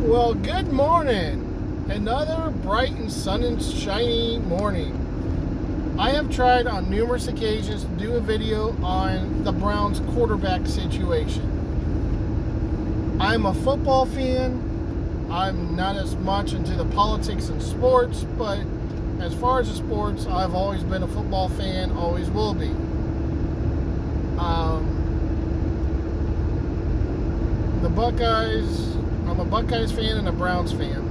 Well, good morning. Another bright and sun and shiny morning. I have tried on numerous occasions to do a video on the Browns quarterback situation. I'm a football fan. I'm not as much into the politics and sports, but as far as the sports, I've always been a football fan, always will be. The Buckeyes, I'm a Buckeyes fan and a Browns fan.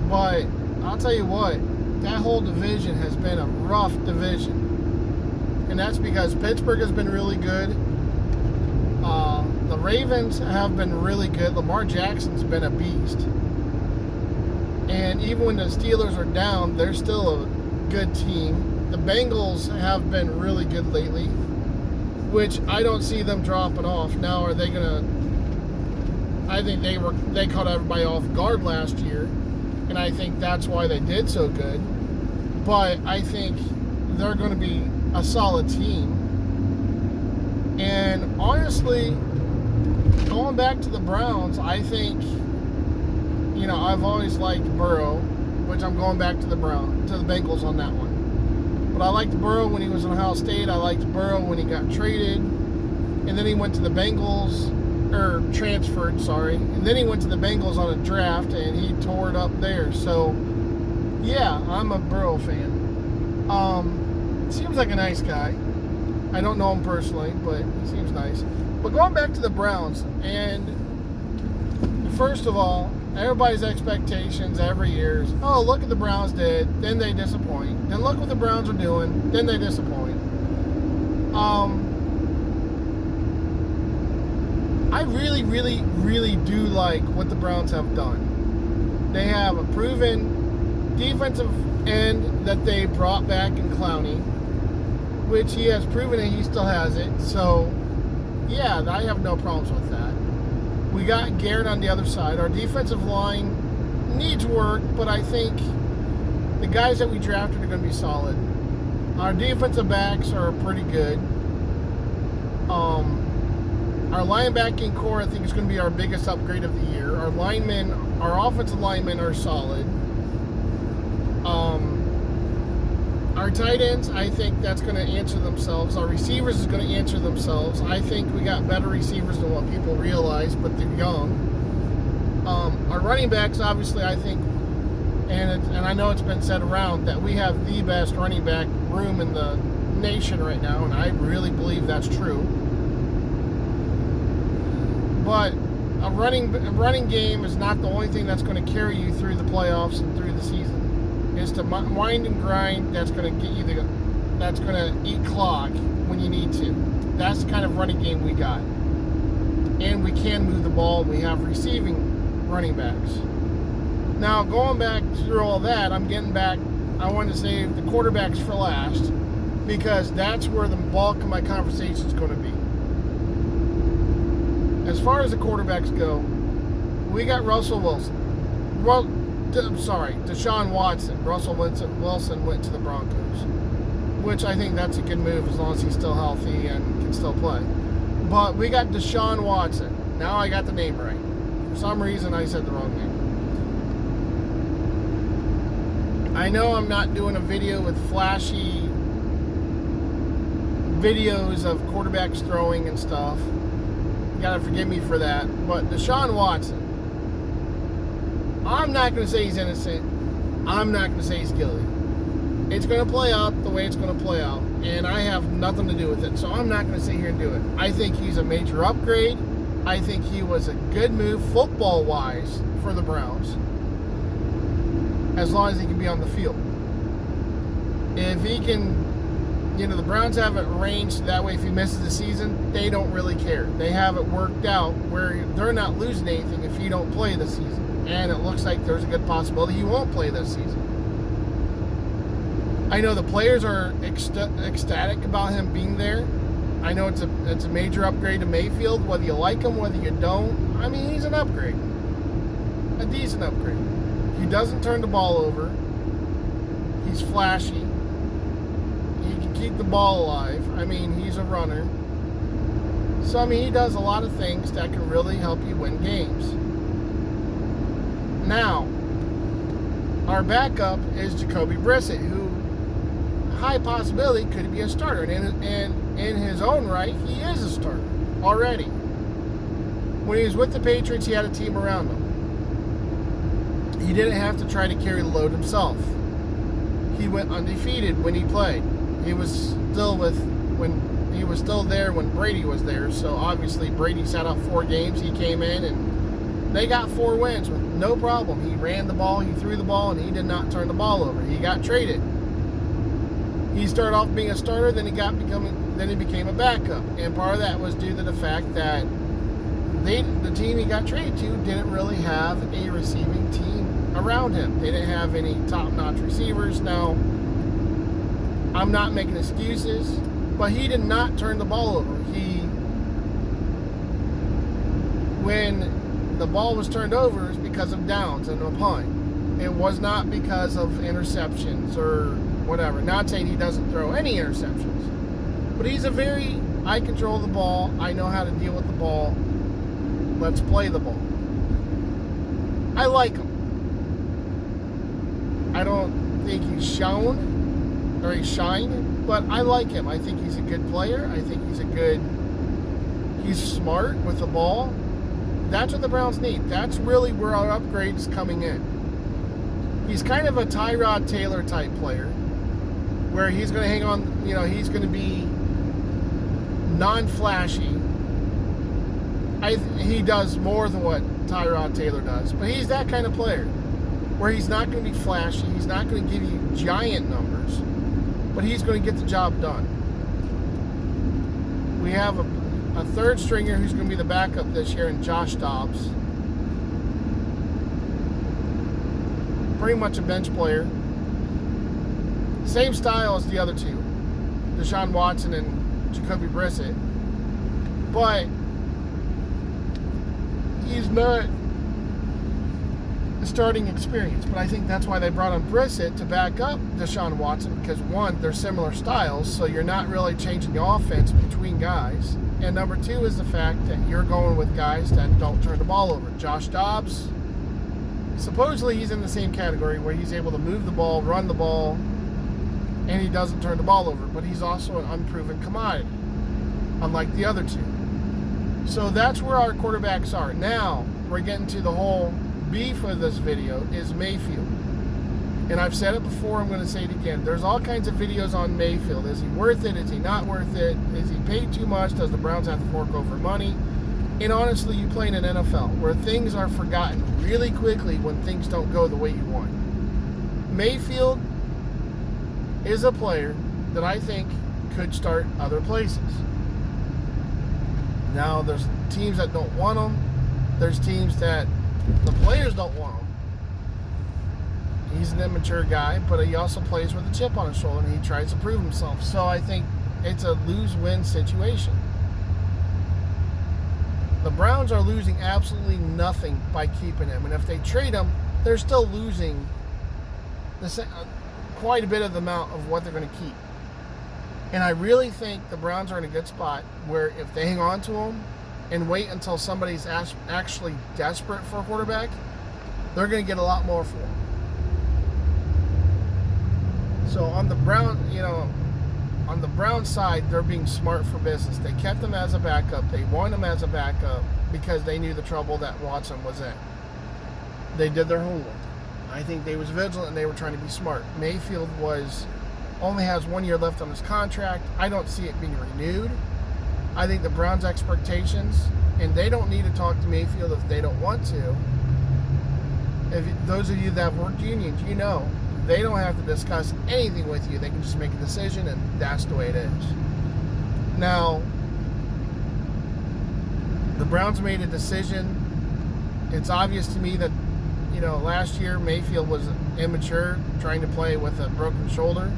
But I'll tell you what, that whole division has been a rough division. And that's because Pittsburgh has been really good. The Ravens have been really good. Lamar Jackson's been a beast. And even when the Steelers are down, they're still a good team. The Bengals have been really good lately, which I don't see them dropping off. Now, are they going to... I think they caught everybody off guard last year, and I think that's why they did so good. But I think they're going to be a solid team. And honestly, going back to the Browns, I think, I've always liked Burrow, which I'm going back to the Bengals on that one. But I liked Burrow when he was in Ohio State. I liked Burrow when he got traded. And then he went to the Bengals, transferred, and then he went to the Bengals on a draft, and he tore it up there. So, yeah, I'm a Burrow fan. Seems like a nice guy. I don't know him personally, but he seems nice. But going back to the Browns, and first of all, everybody's expectations every year is, oh, look what the Browns did, then they disappoint. Then look what the Browns are doing, then they disappoint. I really, really, really do like what the Browns have done. They have a proven defensive end that they brought back in Clowney, which he has proven that he still has it. So, yeah, I have no problems with that. We got Garrett on the other side. Our defensive line needs work, but I think the guys that we drafted are going to be solid. Our defensive backs are pretty good. Our linebacking core, I think, is going to be our biggest upgrade of the year. Our offensive linemen are solid. Our tight ends, I think that's going to answer themselves. Our receivers is going to answer themselves. I think we got better receivers than what people realize, but they're young. Our running backs, obviously, I think, and I know it's been said around, that we have the best running back room in the nation right now, and I really believe that's true. But a running game is not the only thing that's going to carry you through the playoffs and through the season. It's to wind and grind that's going to get you that's going to eat clock when you need to. That's the kind of running game we got. And we can move the ball. We have receiving running backs. Now, going back through all that, I want to save the quarterbacks for last, because that's where the bulk of my conversation is going to be. As far as the quarterbacks go, we got Desean Watson. Russell Wilson went to the Broncos, which I think that's a good move as long as he's still healthy and can still play. But we got Desean Watson. Now I got the name right. For some reason, I said the wrong name. I know I'm not doing a video with flashy videos of quarterbacks throwing and stuff. You gotta forgive me for that. But Desean Watson, I'm not going to say he's innocent. I'm not going to say he's guilty. It's going to play out the way it's going to play out, and I have nothing to do with it, so I'm not going to sit here and do it. I think he's a major upgrade. I think he was a good move football-wise for the Browns, as long as he can be on the field. If he can, the Browns have it arranged that way if he misses the season, they don't really care. They have it worked out where they're not losing anything if he don't play the season. And it looks like there's a good possibility he won't play this season. I know the players are ecstatic about him being there. I know it's a major upgrade to Mayfield, whether you like him, whether you don't. I mean, he's an upgrade. A decent upgrade. He doesn't turn the ball over. He's flashy. He can keep the ball alive. I mean, he's a runner. So, I mean, he does a lot of things that can really help you win games. Now, our backup is Jacoby Brissett, who high possibility could be a starter. And in his own right, he is a starter already. When he was with the Patriots, he had a team around him. He didn't have to try to carry the load himself. He went undefeated when he played. He was still there when Brady was there. So obviously Brady sat out 4 games. He came in and they got 4 wins with no problem. He ran the ball, he threw the ball, and he did not turn the ball over. He got traded. He started off being a starter, then he became a backup. And part of that was due to the fact that the team he got traded to didn't really have a receiving team around him. They didn't have any top-notch receivers. Now, I'm not making excuses, but he did not turn the ball over. When the ball was turned over, it's because of downs and a punt. It was not because of interceptions or whatever. Not saying he doesn't throw any interceptions, but I control the ball. I know how to deal with the ball. Let's play the ball. I like him. I don't think he's shined, but I like him. I think he's a good player. I think he's smart with the ball. That's what the Browns need. That's really where our upgrade is coming in. He's kind of a Tyrod Taylor type player, where he's going to hang on, he's going to be non-flashy. He does more than what Tyrod Taylor does, but he's that kind of player where he's not going to be flashy. He's not going to give you giant numbers, but he's going to get the job done. We have a third stringer who's going to be the backup this year in Josh Dobbs. Pretty much a bench player. Same style as the other two, Desean Watson and Jacoby Brissett. But he's not the starting experience. But I think that's why they brought on Brissett to back up Desean Watson, because one, they're similar styles, so you're not really changing the offense between guys. And number 2 is the fact that you're going with guys that don't turn the ball over. Josh Dobbs, supposedly he's in the same category where he's able to move the ball, run the ball, and he doesn't turn the ball over. But he's also an unproven commodity, unlike the other 2. So that's where our quarterbacks are. Now, we're getting to the whole beef of this video is Mayfield. And I've said it before, I'm going to say it again. There's all kinds of videos on Mayfield. Is he worth it? Is he not worth it? Is he paid too much? Does the Browns have to fork over money? And honestly, you play in an NFL where things are forgotten really quickly when things don't go the way you want. Mayfield is a player that I think could start other places. Now, there's teams that don't want him. There's teams that the players don't want him. He's an immature guy, but he also plays with a chip on his shoulder, and he tries to prove himself. So I think it's a lose-win situation. The Browns are losing absolutely nothing by keeping him. And if they trade him, they're still losing quite a bit of the amount of what they're going to keep. And I really think the Browns are in a good spot where if they hang on to him and wait until somebody's actually desperate for a quarterback, they're going to get a lot more for him. So on the Brown side, they're being smart for business. They kept him as a backup. They wanted him as a backup because they knew the trouble that Watson was in. They did their homework. I think they was vigilant and they were trying to be smart. Mayfield only has 1 year left on his contract. I don't see it being renewed. I think the Browns' expectations, and they don't need to talk to Mayfield if they don't want to. Those of you that have worked unions, you know, they don't have to discuss anything with you. They can just make a decision, and that's the way it is. Now, the Browns made a decision. It's obvious to me that, last year Mayfield was immature, trying to play with a broken shoulder.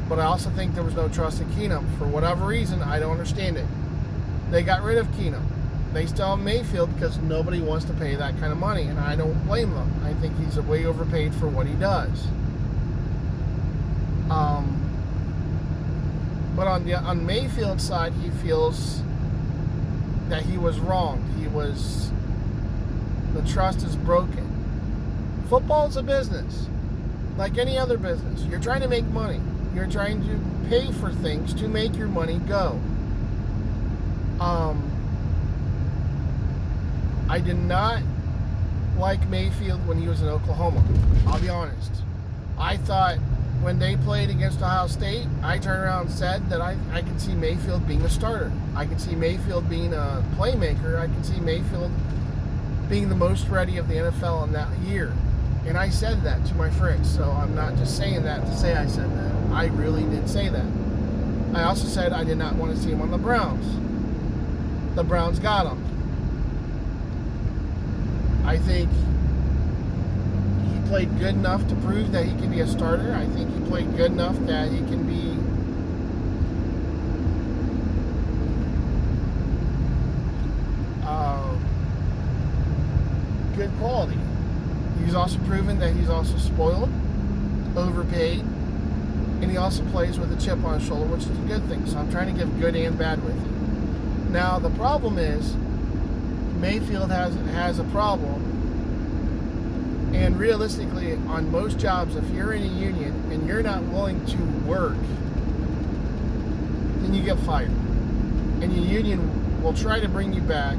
But I also think there was no trust in Keenum. For whatever reason, I don't understand it. They got rid of Keenum. They still have Mayfield because nobody wants to pay that kind of money, and I don't blame them. I think he's way overpaid for what he does. But on Mayfield's side, he feels that he was wrong. The trust is broken. Football is a business, like any other business. You're trying to make money. You're trying to pay for things to make your money go. I did not like Mayfield when he was in Oklahoma. I'll be honest. I thought when they played against Ohio State, I turned around and said that I can see Mayfield being a starter. I can see Mayfield being a playmaker. I can see Mayfield being the most ready of the NFL in that year. And I said that to my friends, so I'm not just saying that to say I said that. I really did say that. I also said I did not want to see him on the Browns. The Browns got him. I think he played good enough to prove that he can be a starter. I think he played good enough that he can be good quality. He's also proven that he's also spoiled, overpaid, and he also plays with a chip on his shoulder, which is a good thing. So I'm trying to give good and bad with it. Now the problem is Mayfield has a problem, and realistically, on most jobs, if you're in a union and you're not willing to work, then you get fired. And your union will try to bring you back,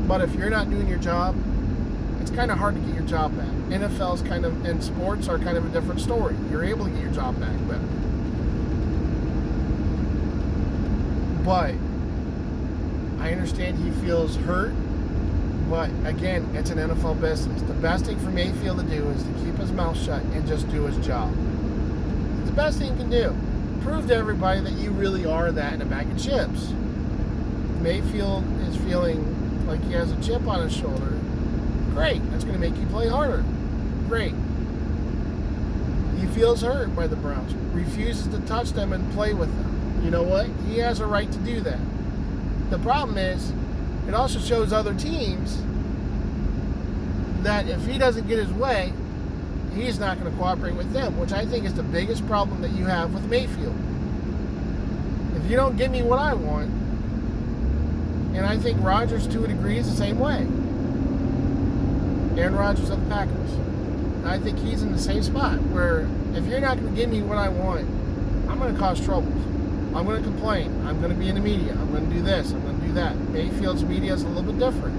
but if you're not doing your job, it's kind of hard to get your job back. NFL's kind of, and sports are kind of a different story. You're able to get your job back better. But I understand he feels hurt, but again, it's an NFL business. The best thing for Mayfield to do is to keep his mouth shut and just do his job. It's the best thing you can do. Prove to everybody that you really are that in a bag of chips. Mayfield is feeling like he has a chip on his shoulder. Great. That's going to make you play harder. Great. He feels hurt by the Browns. Refuses to touch them and play with them. You know what? He has a right to do that. The problem is, it also shows other teams that if he doesn't get his way, he's not going to cooperate with them, which I think is the biggest problem that you have with Mayfield. If you don't give me what I want, and I think Rodgers, to a degree, is the same way. Aaron Rodgers of the Packers. I think he's in the same spot where if you're not going to give me what I want, I'm going to cause troubles. I'm going to complain. I'm going to be in the media. I'm going to do this. I'm going to do that. Mayfield's media is a little bit different.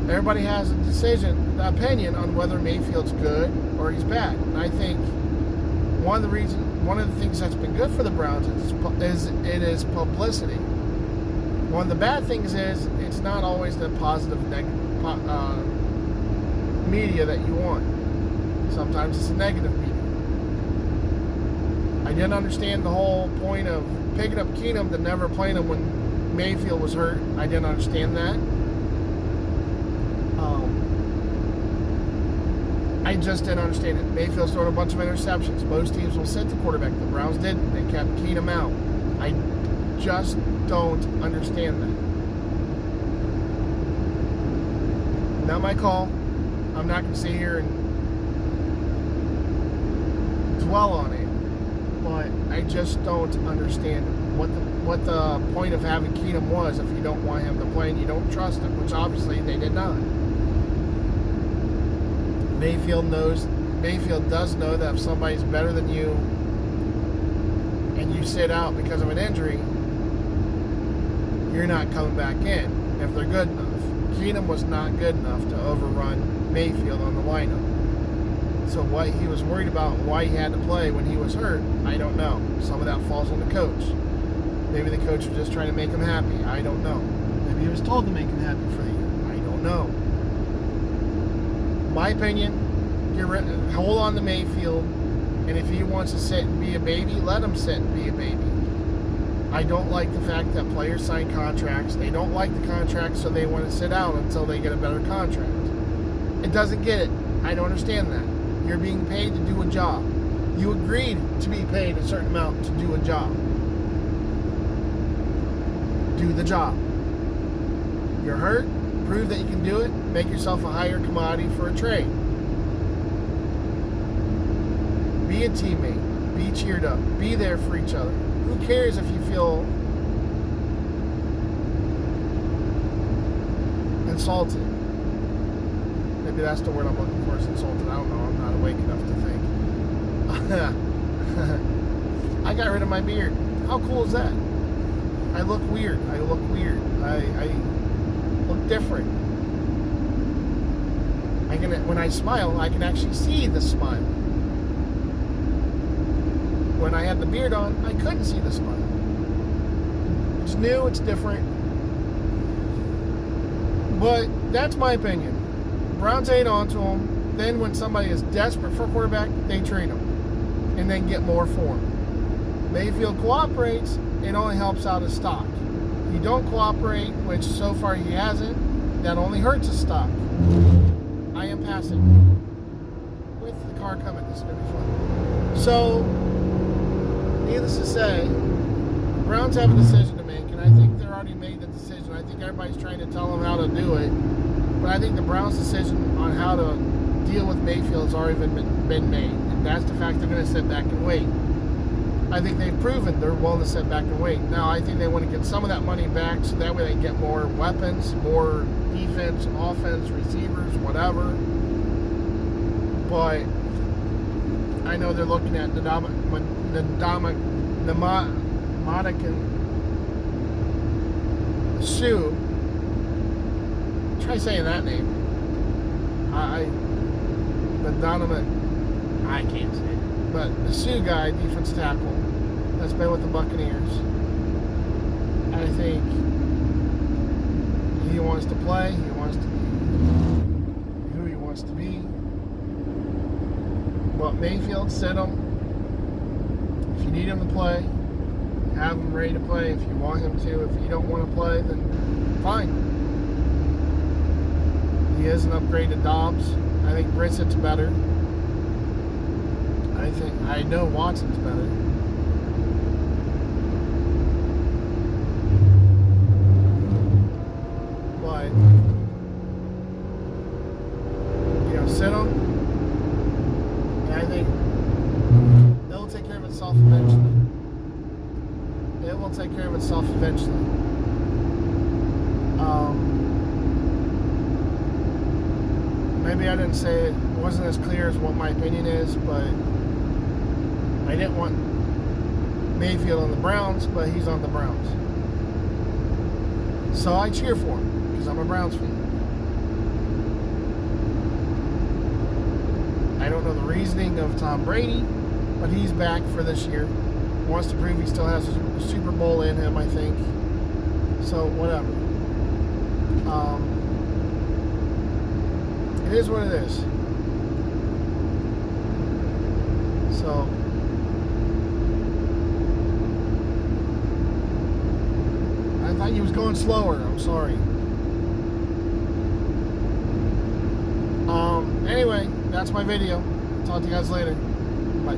Everybody has an opinion on whether Mayfield's good or he's bad. And I think one of the things that's been good for the Browns is publicity. One of the bad things is it's not always the positive media that you want. Sometimes it's a negative media. I didn't understand the whole point of picking up Keenum to never playing him when Mayfield was hurt. I didn't understand that. I just didn't understand it. Mayfield's throwing a bunch of interceptions. Most teams will sit the quarterback. The Browns didn't. They kept Keenum out. I just don't understand that. Not my call. I'm not going to sit here and dwell on it, but I just don't understand what the point of having Keenum was if you don't want him to play and you don't trust him, which obviously they did not. Mayfield does know that if somebody's better than you and you sit out because of an injury, you're not coming back in if they're good enough. Keenum was not good enough to overrun Mayfield on the lineup. So what he was worried about, why he had to play when he was hurt, I don't know. Some of that falls on the coach. Maybe the coach was just trying to make him happy. I don't know. Maybe he was told to make him happy for the year. I don't know. My opinion, hold on to Mayfield, and if he wants to sit and be a baby, let him sit and be a baby. I don't like the fact that players sign contracts. They don't like the contract, so they want to sit out until they get a better contract. It doesn't get it. I don't understand that. You're being paid to do a job. You agreed to be paid a certain amount to do a job. Do the job. You're hurt. Prove that you can do it. Make yourself a higher commodity for a trade. Be a teammate. Be cheered up. Be there for each other. Who cares if you feel insulted? Maybe that's the word I'm looking for, is insulted. I don't know. I'm not awake enough to think. I got rid of my beard. How cool is that? I look weird. I look different. When I smile, I can actually see the smile. When I had the beard on, I couldn't see the smile. It's new, it's different. But that's my opinion. Browns ain't on to him. Then when somebody is desperate for a quarterback, they trade him. And then get more for him. Mayfield cooperates, it only helps out his stock. You don't cooperate, which so far he hasn't, that only hurts his stock. I am passing. With the car coming, this is going to be fun. So, needless to say, the Browns have a decision to make, and I think they're already made the decision. I think everybody's trying to tell them how to do it, but I think the Browns' decision on how to deal with Mayfield has already been made, and that's the fact they're going to sit back and wait. I think they've proven they're willing to sit back and wait. Now, I think they want to get some of that money back so that way they can get more weapons, more defense, offense, receivers, whatever. But I know they're looking at Sue. Try saying that name. I can't say it. But the Sue guy, defense tackle, that's been with the Buccaneers. I think he wants to play. He wants to be who he wants to be. But Mayfield, sit him. If you need him to play, have him ready to play. If you want him to. If you don't want to play, then fine. He is an upgraded Dobbs. I think Brissett's better. I know Watson's better. But sit him. And I think it'll take care of itself eventually. It will take care of itself eventually. Maybe I didn't say it wasn't as clear as what my opinion is, but I didn't want Mayfield on the Browns, but he's on the Browns. So I cheer for him because I'm a Browns fan. I don't know the reasoning of Tom Brady, but he's back for this year. Wants to prove he still has a Super Bowl in him, I think. So whatever. It is what it is. So I thought he was going slower. I'm sorry. Anyway, that's my video. Talk to you guys later. Bye.